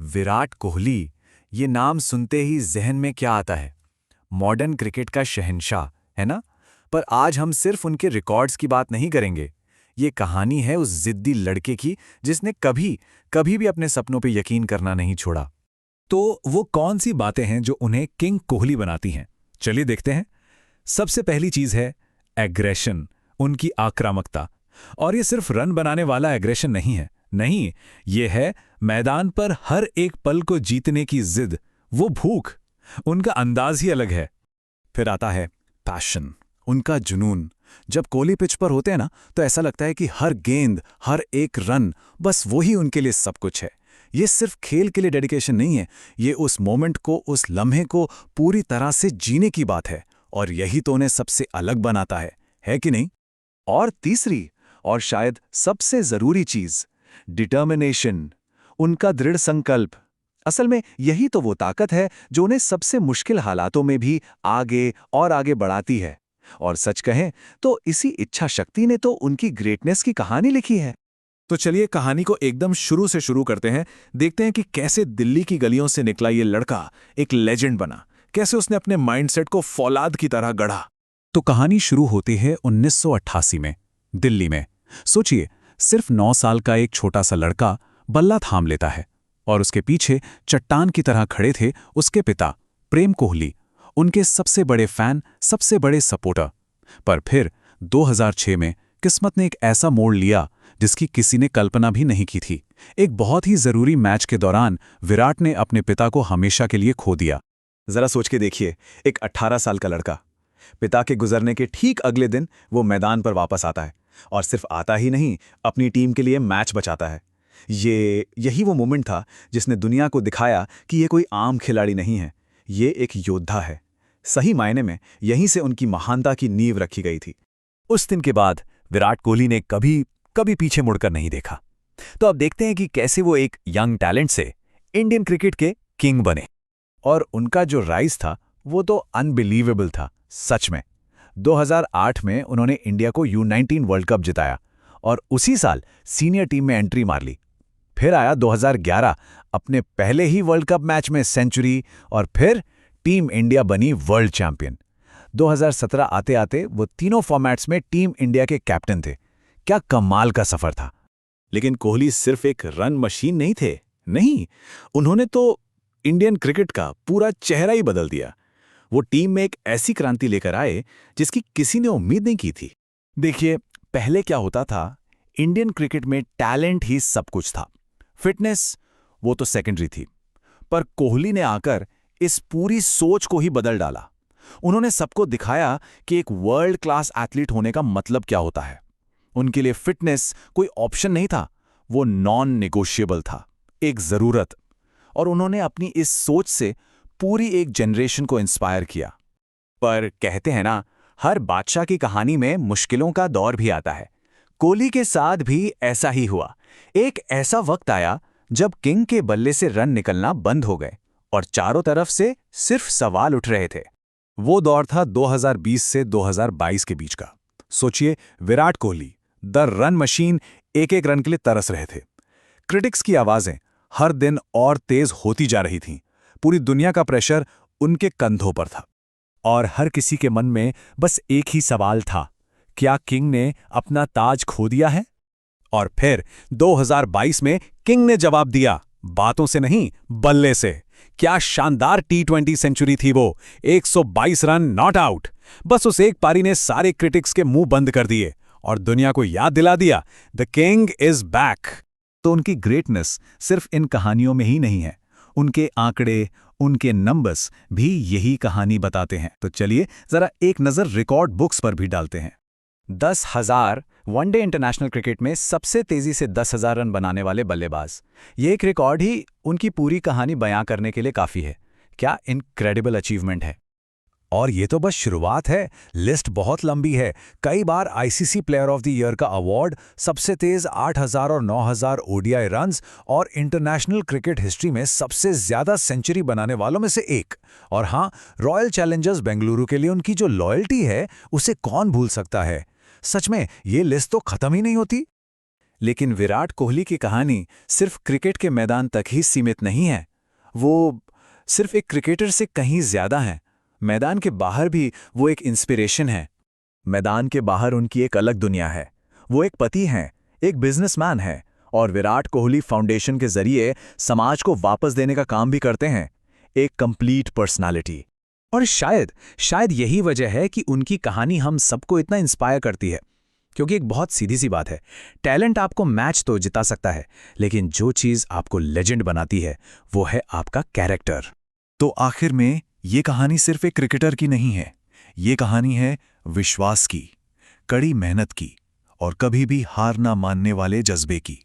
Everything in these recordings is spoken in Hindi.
विराट कोहली, ये नाम सुनते ही जहन में क्या आता है? मॉडर्न क्रिकेट का शहंशाह, है ना? पर आज हम सिर्फ उनके रिकॉर्ड्स की बात नहीं करेंगे। ये कहानी है उस जिद्दी लड़के की जिसने कभी कभी भी अपने सपनों पे यकीन करना नहीं छोड़ा। तो वो कौन सी बातें हैं जो उन्हें किंग कोहली बनाती हैं? चलिए देखते हैं। सबसे पहली चीज है एग्रेशन, उनकी आक्रामकता। और ये सिर्फ रन बनाने वाला एग्रेशन नहीं है, नहीं, ये है मैदान पर हर एक पल को जीतने की जिद, वो भूख। उनका अंदाज ही अलग है। फिर आता है पैशन, उनका जुनून। जब कोहली पिच पर होते हैं ना, तो ऐसा लगता है कि हर गेंद, हर एक रन, बस वही उनके लिए सब कुछ है। ये सिर्फ खेल के लिए डेडिकेशन नहीं है, ये उस मोमेंट को, उस लम्हे को पूरी तरह से जीने की बात है। और यही तो उन्हें सबसे अलग बनाता है कि नहीं? और तीसरी, और शायद सबसे जरूरी चीज, डिटर्मिनेशन, उनका दृढ़ संकल्प। असल में यही तो वो ताकत है जो उन्हें सबसे मुश्किल हालातों में भी आगे और आगे बढ़ाती है। और सच कहें तो इसी इच्छा शक्ति ने तो उनकी ग्रेटनेस की कहानी लिखी है। तो चलिए कहानी को एकदम शुरू से शुरू करते हैं। देखते हैं कि कैसे दिल्ली की गलियों से निकला ये लड़का एक लेजेंड बना, कैसे उसने अपने माइंडसेट को फौलाद की तरह गढ़ा। तो कहानी शुरू होती है 1988 में, दिल्ली में। सोचिए, सिर्फ 9 साल का एक छोटा सा लड़का बल्ला थाम लेता है और उसके पीछे चट्टान की तरह खड़े थे उसके पिता प्रेम कोहली, उनके सबसे बड़े फैन, सबसे बड़े सपोर्टर। पर फिर 2006 में किस्मत ने एक ऐसा मोड़ लिया जिसकी किसी ने कल्पना भी नहीं की थी। एक बहुत ही जरूरी मैच के दौरान विराट ने अपने पिता को हमेशा के लिए खो दिया। जरा सोच के देखिए, एक 18 साल का लड़का पिता के गुजरने के ठीक अगले दिन वो मैदान पर वापस आता है, और सिर्फ आता ही नहीं, अपनी टीम के लिए मैच बचाता है। यही वो मोमेंट था जिसने दुनिया को दिखाया कि ये कोई आम खिलाड़ी नहीं है, ये एक योद्धा है। सही मायने में यहीं से उनकी महानता की नींव रखी गई थी। उस दिन के बाद विराट कोहली ने कभी कभी पीछे मुड़कर नहीं देखा। तो अब देखते हैं कि कैसे वो एक यंग टैलेंट से इंडियन क्रिकेट के किंग बने। और उनका जो राइज था वो तो अनबिलीवेबल था, सच में। 2008 में उन्होंने इंडिया को U19 वर्ल्ड कप जिताया और उसी साल सीनियर टीम में एंट्री मार ली। फिर आया 2011, अपने पहले ही वर्ल्ड कप मैच में सेंचुरी, और फिर टीम इंडिया बनी वर्ल्ड चैंपियन। 2017 आते आते वो तीनों फॉर्मेट्स में टीम इंडिया के कैप्टन थे। क्या कमाल का सफर था। लेकिन कोहली सिर्फ एक रन मशीन नहीं थे, नहीं, उन्होंने तो इंडियन क्रिकेट का पूरा चेहरा ही बदल दिया। वो टीम में एक ऐसी क्रांति लेकर आए जिसकी किसी ने उम्मीद नहीं की थी। देखिए, पहले क्या होता था, इंडियन क्रिकेट में टैलेंट ही सब कुछ था, फिटनेस वो तो सेकेंडरी थी। पर कोहली ने आकर इस पूरी सोच को ही बदल डाला। उन्होंने सबको दिखाया कि एक वर्ल्ड क्लास एथलीट होने का मतलब क्या होता है। उनके लिए फिटनेस कोई ऑप्शन नहीं था, वो नॉन नेगोशिएबल था, एक जरूरत। और उन्होंने अपनी इस सोच से पूरी एक जनरेशन को इंस्पायर किया। पर कहते हैं ना, हर बादशाह की कहानी में मुश्किलों का दौर भी आता है। कोहली के साथ भी ऐसा ही हुआ। एक ऐसा वक्त आया जब किंग के बल्ले से रन निकलना बंद हो गए और चारों तरफ से सिर्फ सवाल उठ रहे थे। वो दौर था 2020 से 2022 के बीच का। सोचिए, Virat Kohli the run machine एक एक रन के लिए तरस रहे थे। क्रिटिक्स की आवाजें हर दिन और तेज होती जा रही थीं। पूरी दुनिया का प्रेशर उनके कंधों पर था। और हर किसी के मन में बस एक ही सवाल था, क्या किंग ने अपना ताज खो दिया है? और फिर 2022 में किंग ने जवाब दिया, बातों से नहीं, बल्ले से। क्या शानदार T20 सेंचुरी थी वो, 122 रन नॉट आउट। बस उस एक पारी ने सारे क्रिटिक्स के मुंह बंद कर दिए और दुनिया को याद दिला दिया, द किंग इज बैक। तो उनकी ग्रेटनेस सिर्फ इन कहानियों में ही नहीं है, उनके आंकड़े, उनके नंबर्स भी यही कहानी बताते हैं। तो चलिए जरा एक नजर रिकॉर्ड बुक्स पर भी डालते हैं। 10,000 वनडे इंटरनेशनल क्रिकेट में सबसे तेजी से 10,000 रन बनाने वाले बल्लेबाज। ये एक रिकॉर्ड ही उनकी पूरी कहानी बयां करने के लिए काफी है। क्या इनक्रेडिबल अचीवमेंट है। और ये तो बस शुरुआत है, लिस्ट बहुत लंबी है। कई बार ICC player of the year का अवार्ड, सबसे तेज 8,000 और 9,000 ओडीआई रन्स, और इंटरनेशनल क्रिकेट हिस्ट्री में सबसे ज्यादा सेंचुरी बनाने वालों में से एक। और हाँ, रॉयल चैलेंजर्स बेंगलुरु के लिए उनकी जो लॉयल्टी है, उसे कौन भूल सकता है। सच में ये लिस्ट तो खत्म ही नहीं होती। लेकिन विराट कोहली की कहानी सिर्फ क्रिकेट के मैदान तक ही सीमित नहीं है। वो सिर्फ एक क्रिकेटर से कहीं ज्यादा है। मैदान के बाहर भी वो एक इंस्पिरेशन है। मैदान के बाहर उनकी एक अलग दुनिया है। वो एक पति हैं, एक बिजनेसमैन हैं और विराट कोहली फाउंडेशन के जरिए समाज को वापस देने का काम भी करते हैं। एक कंप्लीट पर्सनालिटी। और शायद यही वजह है कि उनकी कहानी हम सबको इतना इंस्पायर करती है। क्योंकि एक बहुत सीधी सी बात है, टैलेंट आपको मैच तो जिता सकता है, लेकिन जो चीज़ आपको लेजेंड बनाती है वो है आपका कैरेक्टर। तो आखिर में ये कहानी सिर्फ एक क्रिकेटर की नहीं है। ये कहानी है विश्वास की, कड़ी मेहनत की और कभी भी हार ना मानने वाले जज्बे की।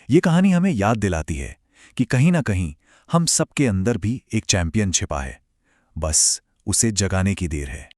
ये कहानी हमें याद दिलाती है कि कहीं ना कहीं हम सबके अंदर भी एक चैंपियन छिपा है, बस उसे जगाने की देर है।